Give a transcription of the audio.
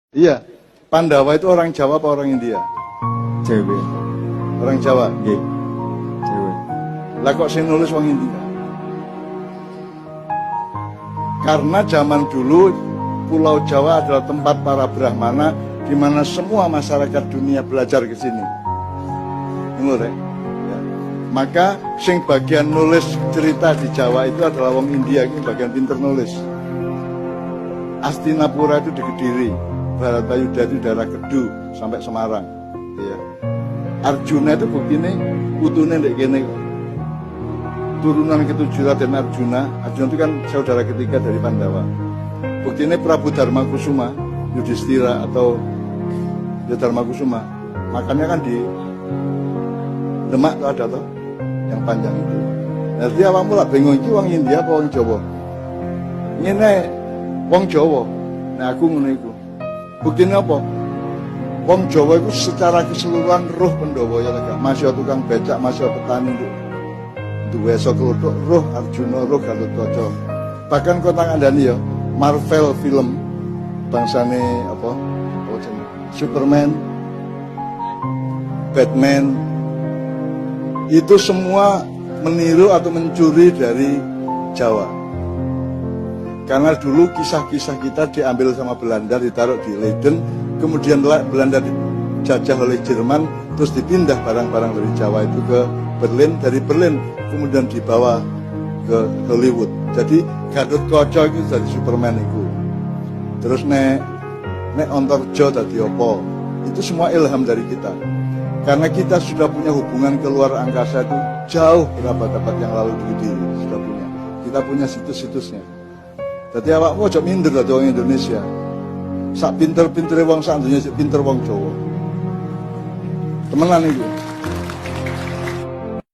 Iya, Pandawa itu orang Jawa apa orang India? Cewek. Orang Jawa. Nggih. Cewek. Lah kok sing nulis wong India? Karena zaman dulu Pulau Jawa adalah tempat para Brahmana di mana semua masyarakat dunia belajar ke sini. Ngono rek. Ya. Maka sing bagian nulis cerita di Jawa itu adalah wong India, ini bagian pinter nulis. Astinapura itu di Kediri, Baratayuda itu daerah Kedu sampai Semarang. Ya. Arjuna itu buktinya putune ndek kene kok. Turunan ketujuh Raden Arjuna. Arjuna itu kan saudara ketiga dari Pandawa. Buktinya Prabu Darmakusuma, Yudhistira atau Darmakusuma, makannya kan di Demak tuh ada tuh yang panjang itu. Nanti awakmu lah bingung iki wong India apa wong Jawa? Ngene wong Jawa. Nah aku ngono iku. Buktine apa? Wong Jawa itu secara keseluruhan roh Pandhawa ya lega. Masih tukang becak, masih petani itu. Duwe Soklothok, roh Arjuna, roh Gatotkaca. Bahkan kota ngandani ya, Marvel film bangsane apa jenenge? Superman, Batman, itu semua meniru atau mencuri dari Jawa. Karena dulu kisah-kisah kita diambil sama Belanda, ditaruh di Leiden, kemudian Belanda dijajah oleh Jerman, terus dipindah barang-barang dari Jawa itu ke Berlin, dari Berlin kemudian dibawa ke Hollywood. Jadi Gatotkaca itu dari Superman itu. Terus nek Antarja dadi apa? Itu semua ilham dari kita. Karena kita sudah punya hubungan ke luar angkasa itu jauh berabad-abad yang lalu di sudah punya. Kita punya situs-situsnya. Jadi awakmu aja minder dadi wong Indonesia. Sak pinter-pintere wong sak donya sik pinter wong Jawa. Temenan iku.